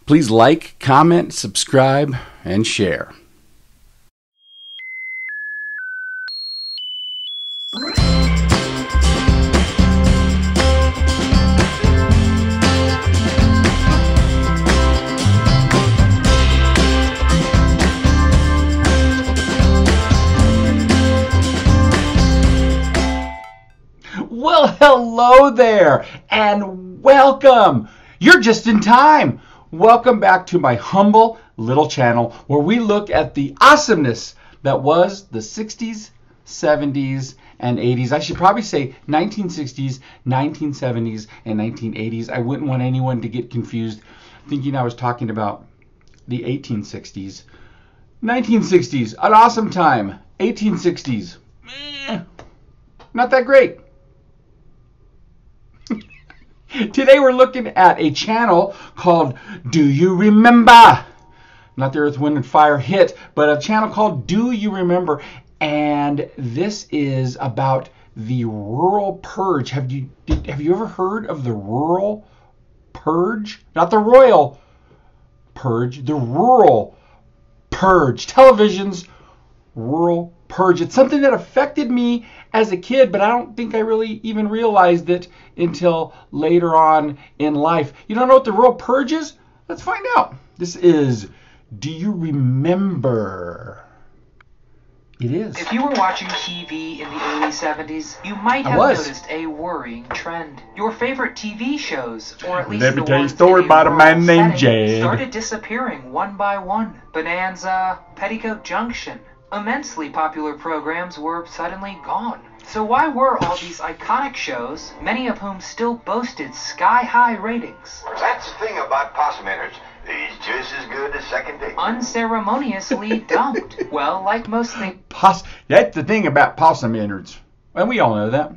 Please like, comment, subscribe, and share. Well, hello there, and welcome. You're just in time. Welcome back to my humble little channel where we look at the awesomeness that was the 60s, 70s, and 80s. I should probably say 1960s, 1970s, and 1980s. I wouldn't want anyone to get confused thinking I was talking about the 1860s. 1960s, an awesome time. 1860s, not that great. Today we're looking at a channel called Do You Remember? Not the Earth, Wind, and Fire hit, but a channel called Do You Remember? And this is about the Rural Purge. Have you ever heard of the Rural Purge? Not the Royal Purge, the Rural Purge. Television's Rural Purge. It's something that affected me as a kid, but I don't think I really even realized it until later on in life. You don't know what the Rural Purge is? Let's find out. This is Do You Remember? It is. If you were watching TV in the early 70s, you might have noticed a worrying trend. Your favorite TV shows, or at least Let me the tell you a ones story in about a man rural named setting, Jed. started disappearing one by one. Bonanza, Petticoat Junction. Immensely popular programs were suddenly gone. So why were all these iconic shows, many of whom still boasted sky-high ratings, That's the thing about possum innards. He's just as good as second date. unceremoniously dumped? Well, like most That's the thing about possum innards. And we all know that.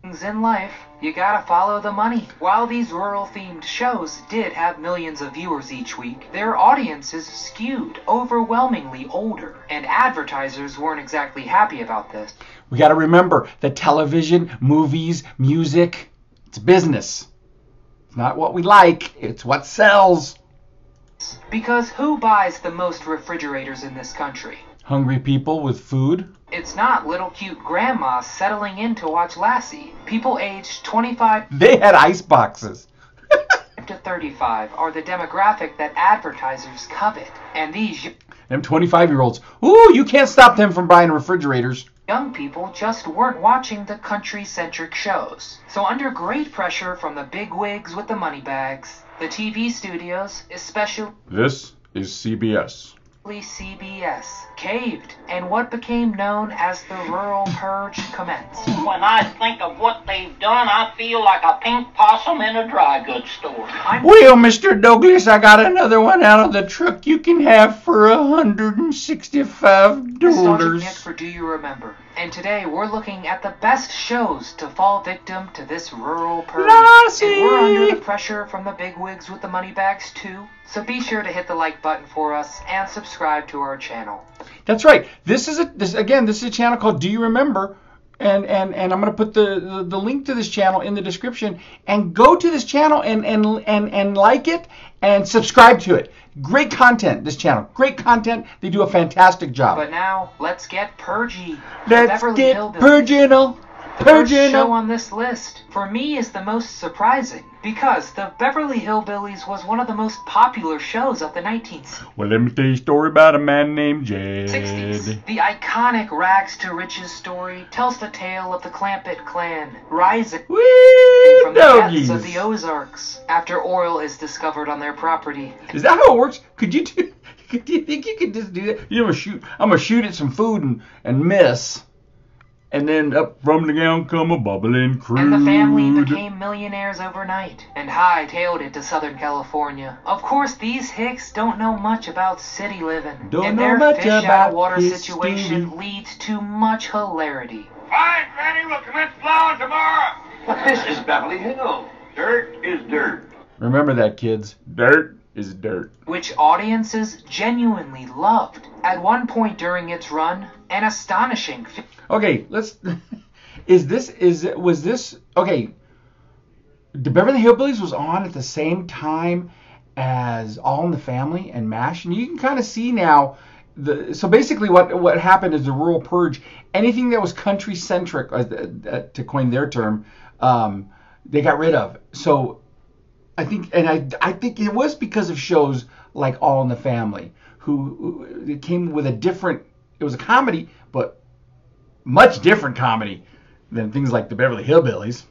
things in life, you gotta follow the money. While these rural-themed shows did have millions of viewers each week, their audiences skewed overwhelmingly older, and advertisers weren't exactly happy about this. We got to remember that television, movies, music, it's business. It's not what we like, it's what sells. Because who buys the most refrigerators in this country? Hungry people with food. It's not little cute grandmas settling in to watch Lassie. People aged 25 They had ice boxes. to 35 are the demographic that advertisers covet, and these Them 25-year-olds. Ooh, you can't stop them from buying refrigerators. young people just weren't watching the country-centric shows. So under great pressure from the bigwigs with the money bags, the TV studios, especially This is CBS. CBS, caved, and what became known as the Rural Purge commenced. When I think of what they've done, I feel like a pink possum in a dry goods store. Well, Mr. Douglas, I got another one out of the truck you can have for $165. Nostalgic Nick for Do You Remember? And today we're looking at the best shows to fall victim to this rural purge. Lassie! And we're under the pressure from the bigwigs with the money bags too. So be sure to hit the like button for us and subscribe to our channel. That's right. This is a channel called Do You Remember? And I'm going to put the link to this channel in the description. And go to this channel and like it and subscribe to it. Great content, this channel. Great content. They do a fantastic job. But now, let's get purgy. Let's get purginal. The first show on this list, for me, is the most surprising, because the Beverly Hillbillies was one of the most popular shows of the 1960s. Well, let me tell you a story about a man named Jed. The iconic Rags to Riches story tells the tale of the Clampett clan rising Whee, from the depths of the Ozarks after oil is discovered on their property. Is that how it works? Do you think you could just do that? I'm gonna shoot at some food and miss. And then up from the ground come a bubbling crude. And the family became millionaires overnight and hightailed it to Southern California. Of course, these hicks don't know much about city living. And their fish out of water situation leads to much hilarity. Fine, Fanny, we'll commence plowing tomorrow. But this is Beverly Hills. Dirt is dirt. Remember that, kids. Dirt is dirt. Which audiences genuinely loved. At one point during its run, an astonishing... Okay, let's... Was this... Okay, the Beverly Hillbillies was on at the same time as All in the Family and MASH, and you can kind of see now. So basically, what happened is the Rural Purge. Anything that was country centric, to coin their term, they got rid of. So I think it was because of shows like All in the Family, who it came with a different. It was a comedy, but much different comedy than things like the Beverly Hillbillies.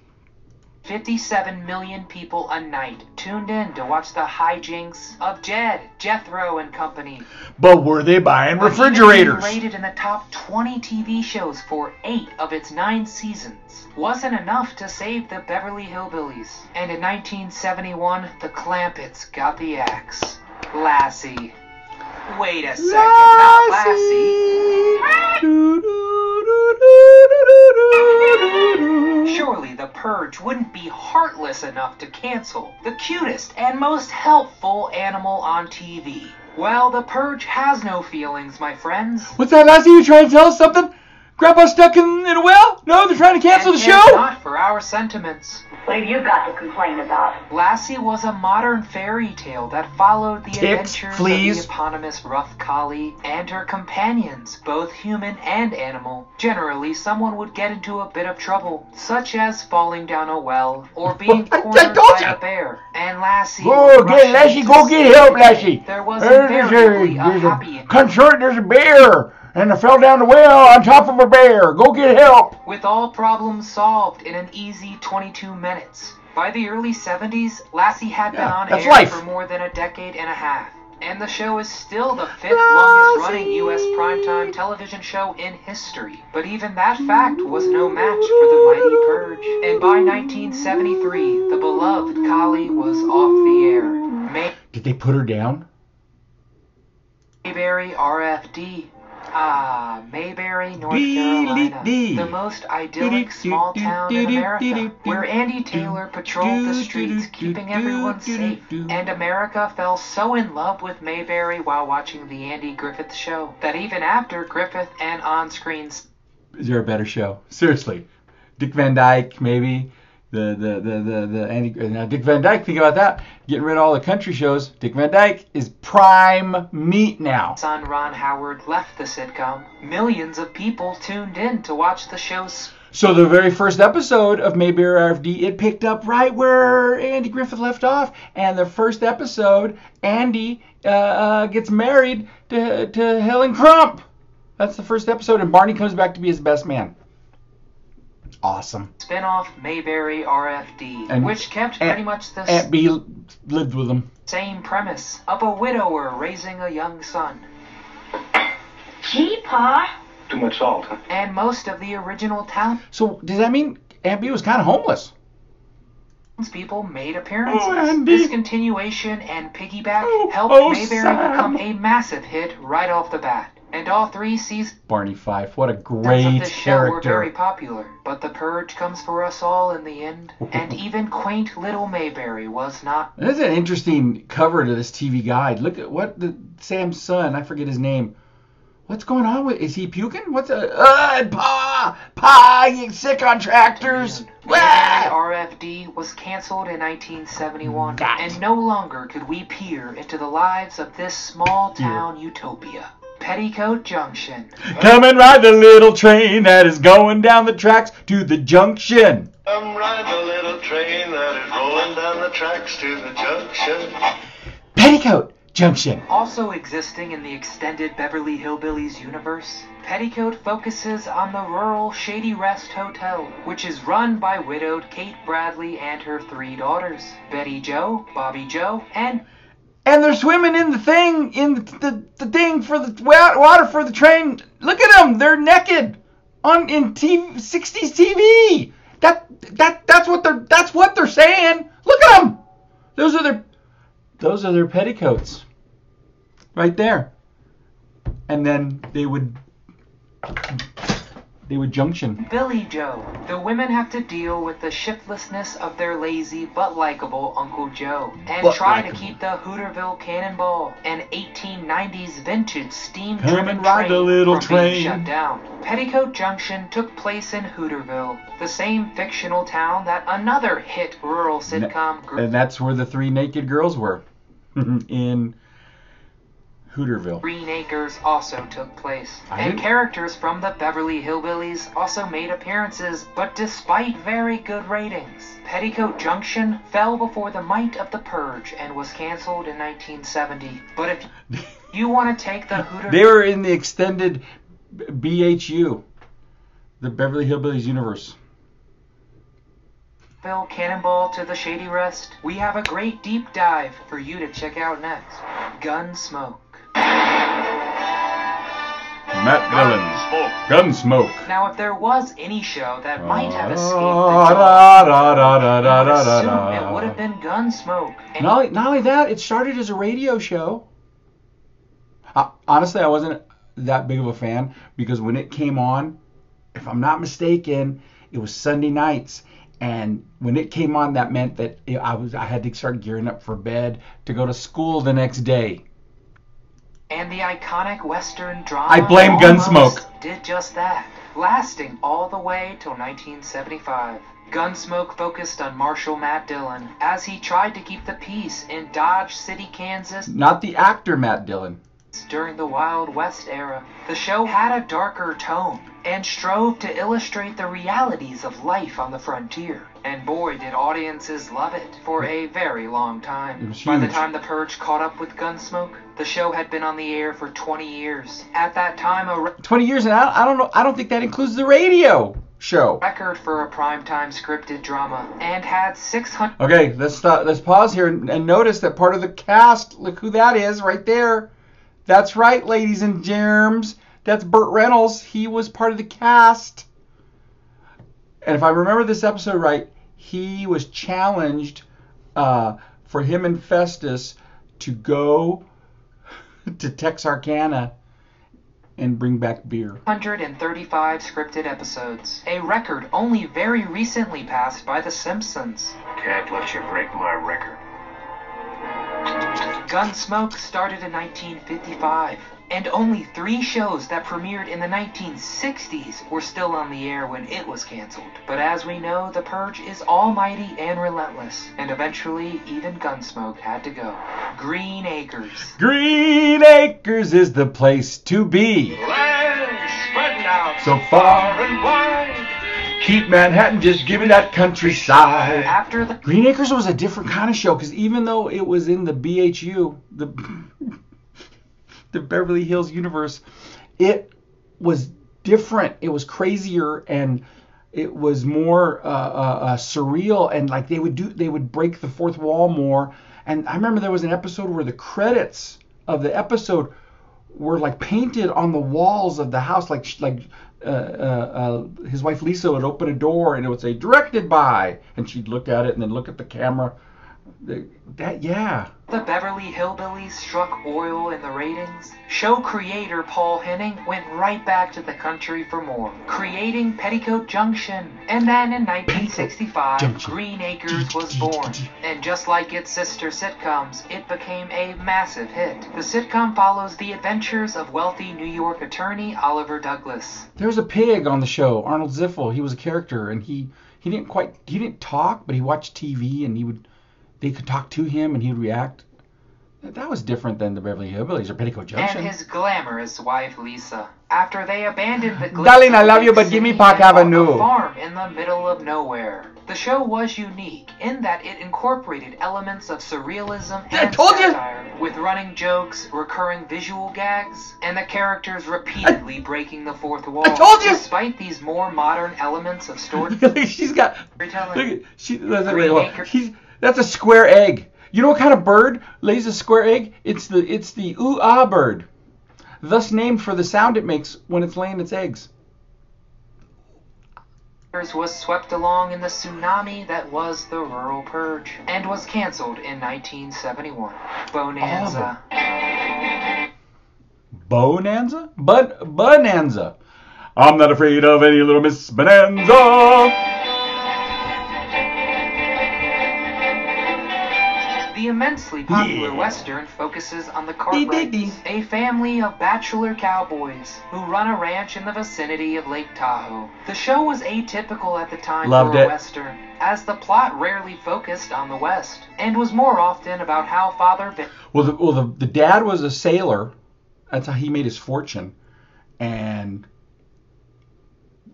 57 million people a night tuned in to watch the hijinks of Jethro and company. But were they buying refrigerators? Rated in the top 20 TV shows for 8 of its 9 seasons wasn't enough to save the Beverly Hillbillies. And in 1971, the Clampetts got the axe. Lassie. Wait a second, not Lassie. Surely the Purge wouldn't be heartless enough to cancel the cutest and most helpful animal on TV. Well, the Purge has no feelings, my friends. What's that, Lassie? You trying to tell us something? Grandpa stuck in a well? No, they're trying to cancel the show? Not for our sentiments. What have you got to complain about? Lassie was a modern fairy tale that followed the adventures of the eponymous rough collie and her companions, both human and animal. Generally, someone would get into a bit of trouble, such as falling down a well or being cornered by a bear. And Lassie go get help, Lassie. There was invariably a happy concern. There's a bear. And I fell down the well on top of a bear. Go get help. With all problems solved in an easy 22 minutes. By the early 70s, Lassie had been on air for more than a decade and a half. And the show is still the 5th longest running U.S. primetime television show in history. But even that fact was no match for the mighty Purge. And by 1973, the beloved collie was off the air. Did they put her down? Mayberry RFD. Mayberry, North Carolina, the most idyllic small town in America, where Andy Taylor patrolled the streets, keeping everyone safe. And America fell so in love with Mayberry while watching the Andy Griffith Show, that even after Griffith and on-screen... Is there a better show? Seriously. Dick Van Dyke, maybe. The Andy... Now, Dick Van Dyke, think about that. Getting rid of all the country shows. Dick Van Dyke is prime meat now. Son Ron Howard left the sitcom. Millions of people tuned in to watch the show's... So the very first episode of Mayberry RFD, it picked up right where Andy Griffith left off. And the first episode, Andy gets married to Helen Crump. That's the first episode, and Barney comes back to be his best man. Awesome. Spin-off Mayberry RFD, which kept pretty much the Aunt B lived with him. Same premise of a widower raising a young son. Gee, Pa. Too much salt, huh? And most of the original talent. So does that mean Aunt B was kind of homeless? People made appearances. This continuation and piggyback helped Mayberry become a massive hit right off the bat. And all 3 seasons Barney Fife, what a great character. Were very popular, but the Purge comes for us all in the end. And even quaint little Mayberry was not. That's an interesting cover to this TV guide. Look at what Sam's son, I forget his name. What's going on with? Is he puking? What's Pa, you sick on tractors. RFD was canceled in 1971, and no longer could we peer into the lives of this small town utopia. Petticoat Junction. Come and ride the little train that is going down the tracks to the junction. Come ride the little train that is rolling down the tracks to the junction. Petticoat Junction. Also existing in the extended Beverly Hillbillies universe, Petticoat focuses on the rural Shady Rest Hotel, which is run by widowed Kate Bradley and her 3 daughters, Betty Jo, Bobby Jo, and they're swimming in the thing, the thing for the water for the train. Look at them, they're naked in 60s TV. That's what they're saying. Look at them. Those are their petticoats, right there. And then they would junction. Billy Joe. The women have to deal with the shiftlessness of their lazy but likable Uncle Joe, and try to keep the Hooterville Cannonball, an 1890s vintage steam-driven train, from being shut down. Petticoat Junction took place in Hooterville, the same fictional town that another hit rural sitcom grew. And that's where the 3 naked girls were. in Hooterville. Green Acres also took place, and characters from the Beverly Hillbillies also made appearances, but despite very good ratings, Petticoat Junction fell before the might of the Purge and was canceled in 1970. But if you want to take the Hooterville... They were in the extended BHU, the Beverly Hillbillies universe. Cannonball to the Shady Rest, we have a great deep dive for you to check out next. Gunsmoke. Matt Dillon. Gunsmoke. Now, if there was any show that might have escaped the assume it would have been Gunsmoke. And not only that, it started as a radio show. Honestly, I wasn't that big of a fan because when it came on, if I'm not mistaken, it was Sunday nights. And when it came on, that meant that I had to start gearing up for bed to go to school the next day. And the iconic Western drama I blame Gunsmoke. Did just that, lasting all the way till 1975. Gunsmoke focused on Marshal Matt Dillon as he tried to keep the peace in Dodge City, Kansas. Not the actor Matt Dillon. During the Wild West era, the show had a darker tone and strove to illustrate the realities of life on the frontier. And boy, did audiences love it for a very long time. By the time the Purge caught up with Gunsmoke, the show had been on the air for 20 years. At that time, 20 years, and I don't know. I don't think that includes the radio show. Record for a primetime scripted drama, and had 600. Okay, let's pause here and notice that part of the cast. Look who that is right there. That's right, ladies and germs. That's Burt Reynolds. He was part of the cast. And if I remember this episode right, he was challenged for him and Festus to go to Texarkana and bring back beer. 135 scripted episodes, a record only very recently passed by The Simpsons. Can't let you break my record. Gunsmoke started in 1955, and only 3 shows that premiered in the 1960s were still on the air when it was canceled. But as we know, the Purge is almighty and relentless, and eventually even Gunsmoke had to go. Green Acres. Green Acres is the place to be. Land spreading out So far and wide. Keep Manhattan, just give me that countryside. After the Green Acres was a different kind of show because even though it was in the BHU, the Beverly Hills universe, it was different. It was crazier and it was more surreal, and like they would break the fourth wall more. And I remember there was an episode where the credits of the episode were like painted on the walls of the house, like his wife Lisa would open a door and it would say directed by, and she'd look at it and then look at the camera. The Beverly Hillbillies struck oil in the ratings, show creator Paul Henning went right back to the country for more, creating Petticoat Junction. And then in 1965, Green Acres was born. And just like its sister sitcoms, it became a massive hit. The sitcom follows the adventures of wealthy New York attorney Oliver Douglas. There was a pig on the show, Arnold Ziffel. He was a character, and he didn't talk, but he watched TV, and they could talk to him and he would react. That was different than the Beverly Hillbillies or Petticoat Junction. And his glamorous wife Lisa. After they abandoned the glitz Darling, I of love big you, but city give me Park and bought Avenue. a farm in the middle of nowhere. The show was unique in that it incorporated elements of surrealism and satire, with running jokes, recurring visual gags, and the characters repeatedly breaking the fourth wall. I told you! Despite these more modern elements of She's got. storytelling. That's a square egg. You know what kind of bird lays a square egg? It's the ooh-ah bird, thus named for the sound it makes when it's laying its eggs. Was swept along in the tsunami that was the Rural Purge and was canceled in 1971. Bonanza. Bonanza? Bonanza. I'm not afraid of any little Miss Bonanza. The immensely popular Western focuses on the Cartwrights, a family of bachelor cowboys who run a ranch in the vicinity of Lake Tahoe. The show was atypical at the time for a Western, as the plot rarely focused on the West, and was more often about how Father the dad was a sailor. That's how he made his fortune. And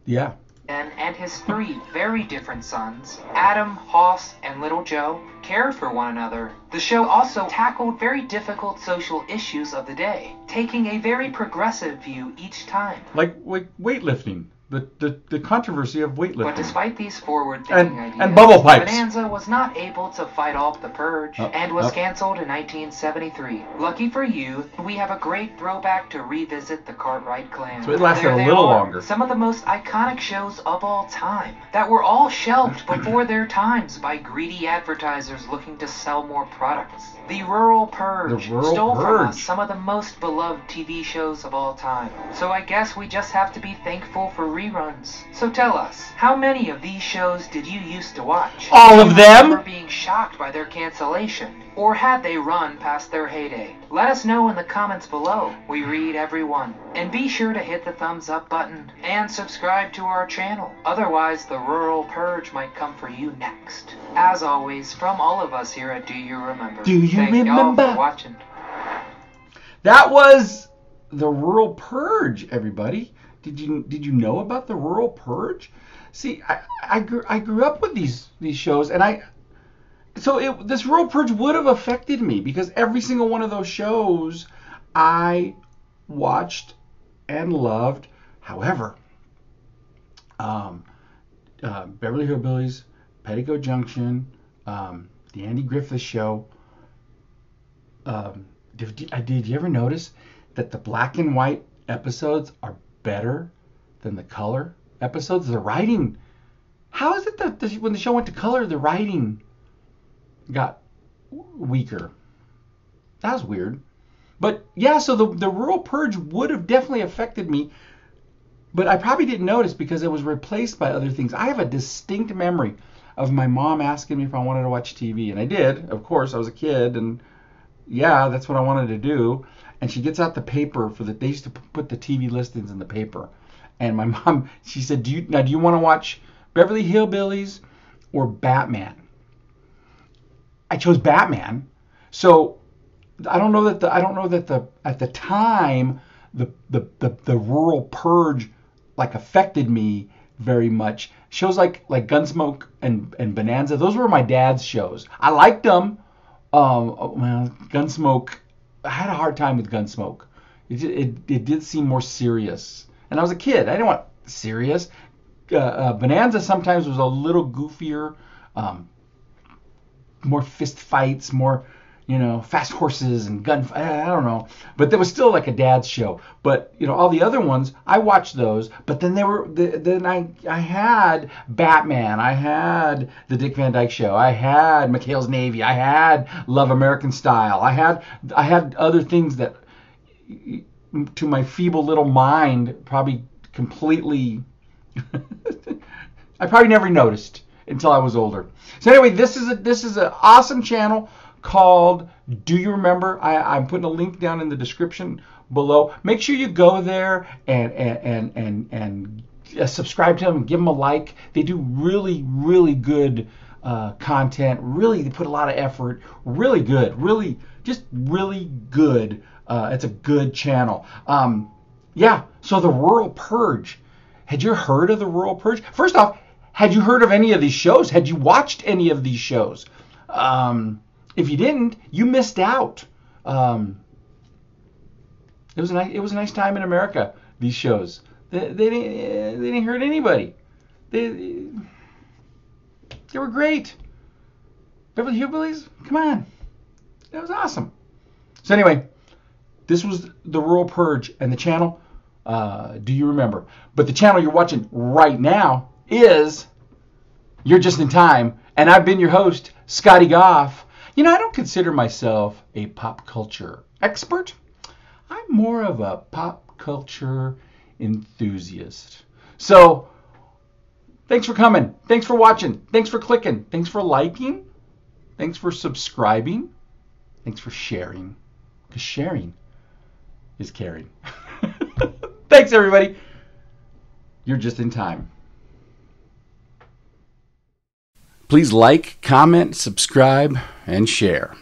yeah. and his three very different sons, Adam, Hoss, and Little Joe, cared for one another. The show also tackled very difficult social issues of the day, taking a very progressive view each time. Like weightlifting. The controversy of weightlifting. But despite these forward-thinking ideas, and bubble pipes, Bonanza was not able to fight off the Purge and was canceled in 1973. Lucky for you, we have a great throwback to revisit the Cartwright clan. So it lasted a little longer. Some of the most iconic shows of all time that were all shelved before their times by greedy advertisers looking to sell more products. The Rural Purge stole from us some of the most beloved TV shows of all time. So I guess we just have to be thankful for reruns. So tell us, how many of these shows did you used to watch? All of them? Were being shocked by their cancellation? Or had they run past their heyday? Let us know in the comments below. We read every one. And be sure to hit the thumbs up button and subscribe to our channel. Otherwise, the Rural Purge might come for you next. As always, from all of us here at Do You Remember? Thank y'all for watching. That was the Rural Purge, everybody. Did you know about the Rural Purge? See, I grew up with these shows, and this Rural Purge would have affected me because every single one of those shows I watched and loved. However, Beverly Hillbillies, Petticoat Junction, the Andy Griffith Show. Did you ever notice that the black and white episodes are better than the color episodes? The writing, how is it that when the show went to color, the writing got weaker? That was weird. But yeah, so the Rural Purge would have definitely affected me, but I probably didn't notice because it was replaced by other things. I have a distinct memory of my mom asking me if I wanted to watch TV, and I did. Of course, I was a kid, and yeah, that's what I wanted to do. And she gets out the paper they used to put the TV listings in the paper. And my mom, she said, do you want to watch Beverly Hillbillies or Batman? I chose Batman. So I don't know that at the time the Rural Purge like affected me very much. Shows like Gunsmoke and Bonanza, those were my dad's shows. I liked them. Well, Gunsmoke, I had a hard time with Gunsmoke. It did seem more serious, and I was a kid. I didn't want serious. Bonanza sometimes was a little goofier, more fist fights, more fast horses and gun. I don't know, but there was still like a dad's show. But all the other ones, I watched those. But then I had Batman, I had the Dick Van Dyke Show, I had McHale's Navy, I had Love American Style, I had other things that, to my feeble little mind, probably completely, I probably never noticed until I was older. So anyway, this is an awesome channel called Do You Remember? I'm putting a link down in the description below. Make sure you go there and subscribe to them and give them a like. They do really, really good content. Really, they put a lot of effort. Really good. Really, just really good. It's a good channel. Yeah, so the Rural Purge. Had you heard of the Rural Purge? First off, had you heard of any of these shows? Had you watched any of these shows? If you didn't, you missed out. It was a nice time in America. These shows, they didn't hurt anybody. They were great. Beverly Hillbillies, come on, that was awesome. So anyway, this was the Rural Purge and the channel. Do you remember? But the channel you're watching right now is You're Just in Time, and I've been your host, Scotty Goff. I don't consider myself a pop culture expert. I'm more of a pop culture enthusiast. So, thanks for coming. Thanks for watching. Thanks for clicking. Thanks for liking. Thanks for subscribing. Thanks for sharing, because sharing is caring. Thanks, everybody. You're just in time. Please like, comment, subscribe, and share.